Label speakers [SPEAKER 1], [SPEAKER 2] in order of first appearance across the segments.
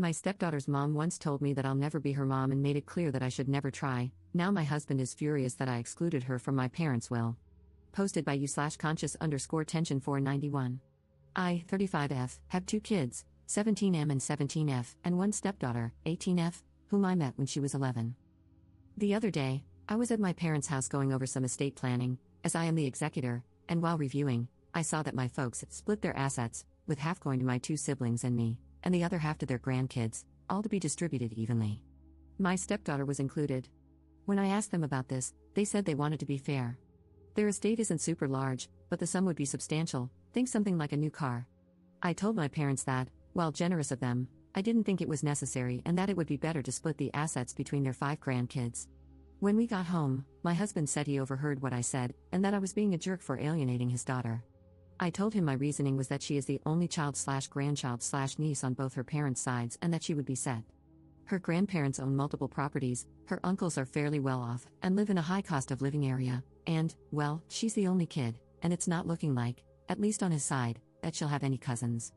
[SPEAKER 1] My stepdaughter's mom once told me that I'll never be her mom and made it clear that I should never try. Now my husband is furious that I excluded her from my parents' will. Posted by you/conscious_tension 491. I, 35F, have 2 kids, 17M and 17F, and one stepdaughter, 18F, whom I met when she was 11. The other day, I was at my parents' house going over some estate planning, as I am the executor, and while reviewing, I saw that my folks had split their assets, with half going to my 2 siblings and me, and the other half to their grandkids, all to be distributed evenly. My stepdaughter was included. When I asked them about this, they said they wanted to be fair. Their estate isn't super large, but the sum would be substantial, think something like a new car. I told my parents that, while generous of them, I didn't think it was necessary and that it would be better to split the assets between their 5 grandkids. When we got home, my husband said he overheard what I said, and that I was being a jerk for alienating his daughter. I told him my reasoning was that she is the only child/grandchild/niece on both her parents' sides and that she would be set. Her grandparents own multiple properties, her uncles are fairly well off and live in a high cost of living area, and, well, she's the only kid, and it's not looking like, at least on his side, that she'll have any cousins.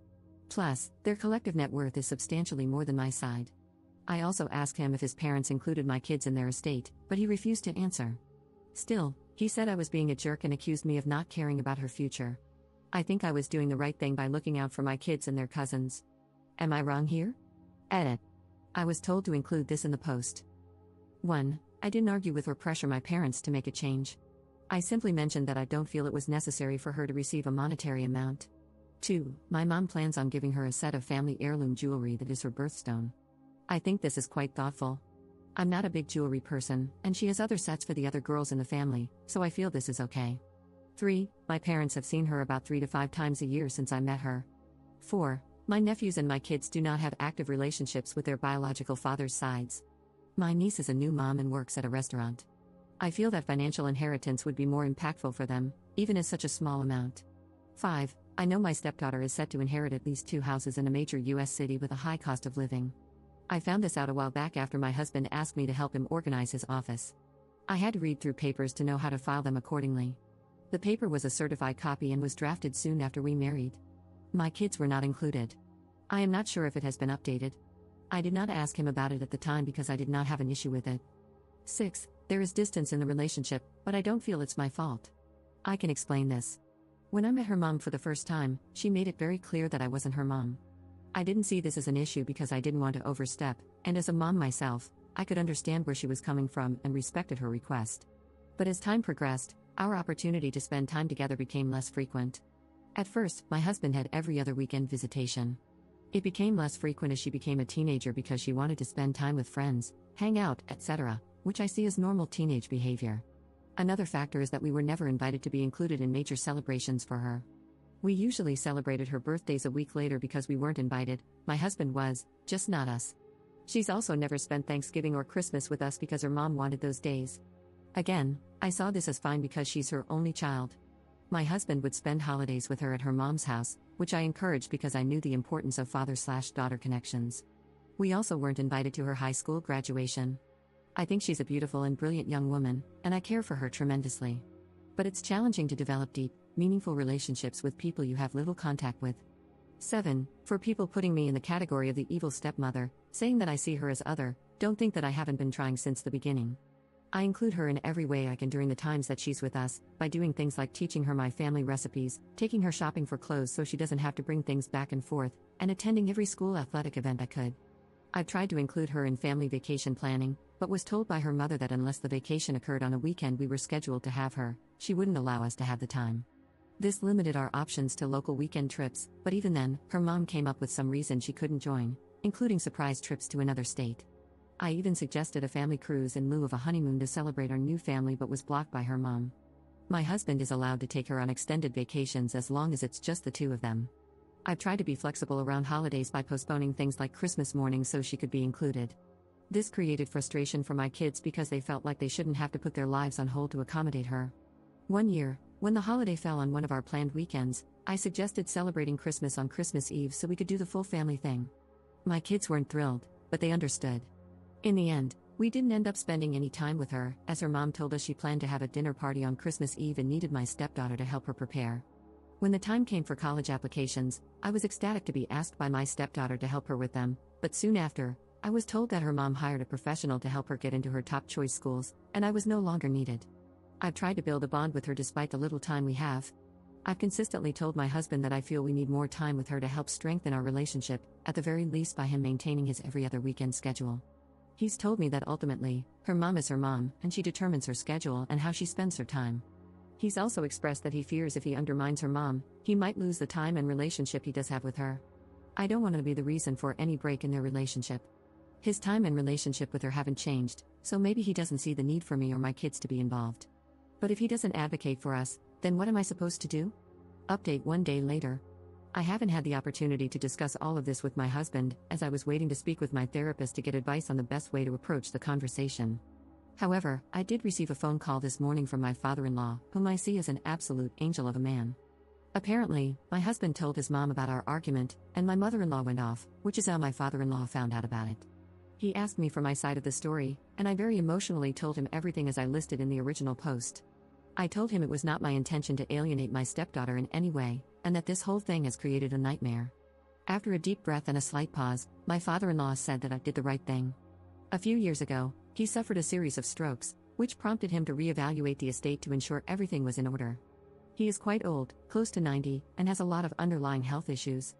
[SPEAKER 1] Plus, their collective net worth is substantially more than my side. I also asked him if his parents included my kids in their estate, but he refused to answer. Still, he said I was being a jerk and accused me of not caring about her future. I think I was doing the right thing by looking out for my kids and their cousins. Am I wrong here? Edit. I was told to include this in the post. 1. I didn't argue with or pressure my parents to make a change. I simply mentioned that I don't feel it was necessary for her to receive a monetary amount. 2. My mom plans on giving her a set of family heirloom jewelry that is her birthstone. I think this is quite thoughtful. I'm not a big jewelry person, and she has other sets for the other girls in the family, so I feel this is okay. 3. My parents have seen her about 3 to 5 times a year since I met her. 4. My nephews and my kids do not have active relationships with their biological father's sides. My niece is a new mom and works at a restaurant. I feel that financial inheritance would be more impactful for them, even as such a small amount. 5. I know my stepdaughter is set to inherit at least 2 houses in a major U.S. city with a high cost of living. I found this out a while back after my husband asked me to help him organize his office. I had to read through papers to know how to file them accordingly. The paper was a certified copy and was drafted soon after we married. My kids were not included. I am not sure if it has been updated. I did not ask him about it at the time because I did not have an issue with it. 6. There is distance in the relationship, but I don't feel it's my fault. I can explain this. When I met her mom for the first time, she made it very clear that I wasn't her mom. I didn't see this as an issue because I didn't want to overstep, and as a mom myself, I could understand where she was coming from and respected her request. But as time progressed, our opportunity to spend time together became less frequent. At first, my husband had every other weekend visitation. It became less frequent as she became a teenager because she wanted to spend time with friends, hang out, etc., which I see as normal teenage behavior. Another factor is that we were never invited to be included in major celebrations for her. We usually celebrated her birthdays a week later because we weren't invited, my husband was, just not us. She's also never spent Thanksgiving or Christmas with us because her mom wanted those days. Again, I saw this as fine because she's her only child. My husband would spend holidays with her at her mom's house, which I encouraged because I knew the importance of father/daughter connections. We also weren't invited to her high school graduation. I think she's a beautiful and brilliant young woman, and I care for her tremendously. But it's challenging to develop deep, meaningful relationships with people you have little contact with. 7. For people putting me in the category of the evil stepmother, saying that I see her as other, don't think that I haven't been trying since the beginning. I include her in every way I can during the times that she's with us, by doing things like teaching her my family recipes, taking her shopping for clothes so she doesn't have to bring things back and forth, and attending every school athletic event I could. I've tried to include her in family vacation planning, but was told by her mother that unless the vacation occurred on a weekend we were scheduled to have her, she wouldn't allow us to have the time. This limited our options to local weekend trips, but even then, her mom came up with some reason she couldn't join, including surprise trips to another state. I even suggested a family cruise in lieu of a honeymoon to celebrate our new family but was blocked by her mom. My husband is allowed to take her on extended vacations as long as it's just the 2 of them. I've tried to be flexible around holidays by postponing things like Christmas morning so she could be included. This created frustration for my kids because they felt like they shouldn't have to put their lives on hold to accommodate her. One year, when the holiday fell on one of our planned weekends, I suggested celebrating Christmas on Christmas Eve so we could do the full family thing. My kids weren't thrilled, but they understood. In the end, we didn't end up spending any time with her, as her mom told us she planned to have a dinner party on Christmas Eve and needed my stepdaughter to help her prepare. When the time came for college applications, I was ecstatic to be asked by my stepdaughter to help her with them, But soon after, I was told that her mom hired a professional to help her get into her top choice schools, and I was no longer needed. I've tried to build a bond with her despite the little time we have. I've consistently told my husband that I feel we need more time with her to help strengthen our relationship, at the very least by him maintaining his every other weekend schedule. He's told me that ultimately, her mom is her mom, and she determines her schedule and how she spends her time. He's also expressed that he fears if he undermines her mom, he might lose the time and relationship he does have with her. I don't want to be the reason for any break in their relationship. His time and relationship with her haven't changed, so maybe he doesn't see the need for me or my kids to be involved. But if he doesn't advocate for us, then what am I supposed to do? Update 1 day later. I haven't had the opportunity to discuss all of this with my husband, as I was waiting to speak with my therapist to get advice on the best way to approach the conversation. However, I did receive a phone call this morning from my father-in-law, whom I see as an absolute angel of a man. Apparently, my husband told his mom about our argument, and my mother-in-law went off, which is how my father-in-law found out about it. He asked me for my side of the story, and I very emotionally told him everything as I listed in the original post. I told him it was not my intention to alienate my stepdaughter in any way, and that this whole thing has created a nightmare. After a deep breath and a slight pause, my father-in-law said that I did the right thing. A few years ago, he suffered a series of strokes, which prompted him to reevaluate the estate to ensure everything was in order. He is quite old, close to 90, and has a lot of underlying health issues.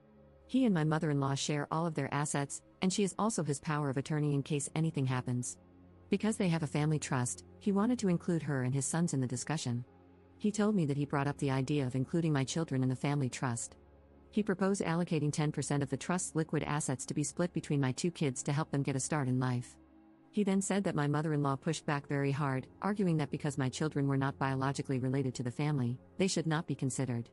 [SPEAKER 1] He and my mother-in-law share all of their assets, and she is also his power of attorney in case anything happens. Because they have a family trust, he wanted to include her and his sons in the discussion. He told me that he brought up the idea of including my children in the family trust. He proposed allocating 10% of the trust's liquid assets to be split between my 2 kids to help them get a start in life. He then said that my mother-in-law pushed back very hard, arguing that because my children were not biologically related to the family, they should not be considered.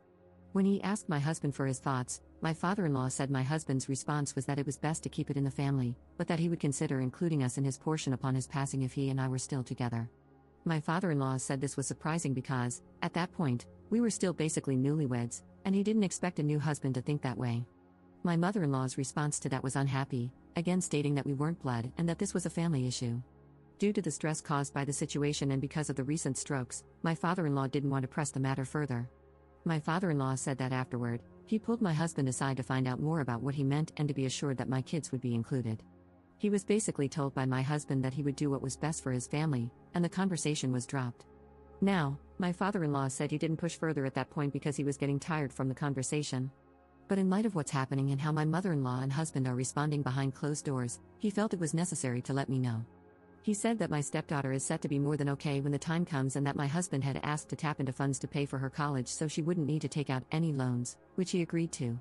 [SPEAKER 1] When he asked my husband for his thoughts, my father-in-law said my husband's response was that it was best to keep it in the family, but that he would consider including us in his portion upon his passing if he and I were still together. My father-in-law said this was surprising because, at that point, we were still basically newlyweds, and he didn't expect a new husband to think that way. My mother-in-law's response to that was unhappy, again stating that we weren't blood and that this was a family issue. Due to the stress caused by the situation and because of the recent strokes, my father-in-law didn't want to press the matter further. My father-in-law said that afterward, he pulled my husband aside to find out more about what he meant and to be assured that my kids would be included. He was basically told by my husband that he would do what was best for his family, and the conversation was dropped. Now, my father-in-law said he didn't push further at that point because he was getting tired from the conversation. But in light of what's happening and how my mother-in-law and husband are responding behind closed doors, he felt it was necessary to let me know. He said that my stepdaughter is set to be more than okay when the time comes and that my husband had asked to tap into funds to pay for her college so she wouldn't need to take out any loans, which he agreed to.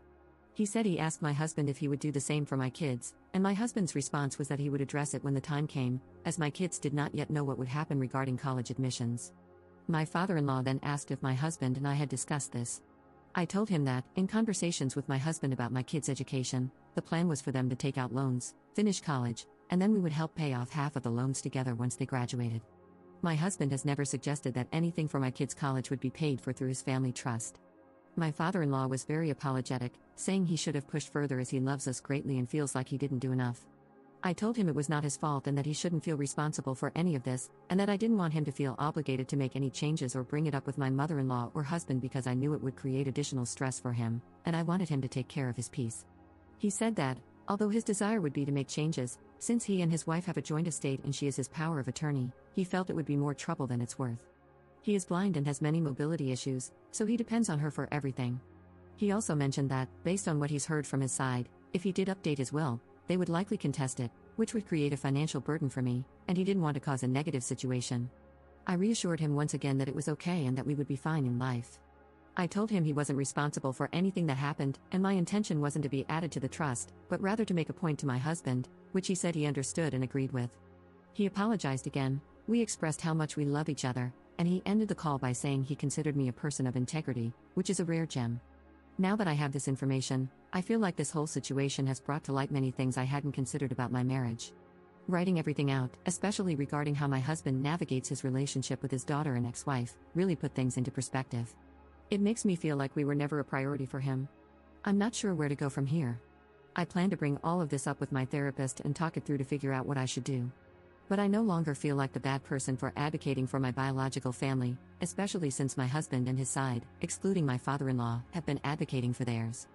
[SPEAKER 1] He said he asked my husband if he would do the same for my kids, and my husband's response was that he would address it when the time came, as my kids did not yet know what would happen regarding college admissions. My father-in-law then asked if my husband and I had discussed this. I told him that, in conversations with my husband about my kids' education, the plan was for them to take out loans, finish college, and then we would help pay off half of the loans together once they graduated. My husband has never suggested that anything for my kids' college would be paid for through his family trust. My father-in-law was very apologetic, saying he should have pushed further as he loves us greatly and feels like he didn't do enough. I told him it was not his fault and that he shouldn't feel responsible for any of this, and that I didn't want him to feel obligated to make any changes or bring it up with my mother-in-law or husband because I knew it would create additional stress for him, and I wanted him to take care of his peace. He said that, although his desire would be to make changes, since he and his wife have a joint estate and she is his power of attorney, he felt it would be more trouble than it's worth. He is blind and has many mobility issues, so he depends on her for everything. He also mentioned that, based on what he's heard from his side, if he did update his will, they would likely contest it, which would create a financial burden for me, and he didn't want to cause a negative situation. I reassured him once again that it was okay and that we would be fine in life. I told him he wasn't responsible for anything that happened, and my intention wasn't to be added to the trust, but rather to make a point to my husband, which he said he understood and agreed with. He apologized again, we expressed how much we love each other, and he ended the call by saying he considered me a person of integrity, which is a rare gem. Now that I have this information, I feel like this whole situation has brought to light many things I hadn't considered about my marriage. Writing everything out, especially regarding how my husband navigates his relationship with his daughter and ex-wife, really put things into perspective. It makes me feel like we were never a priority for him. I'm not sure where to go from here. I plan to bring all of this up with my therapist and talk it through to figure out what I should do. But I no longer feel like the bad person for advocating for my biological family, especially since my husband and his side, excluding my father-in-law, have been advocating for theirs.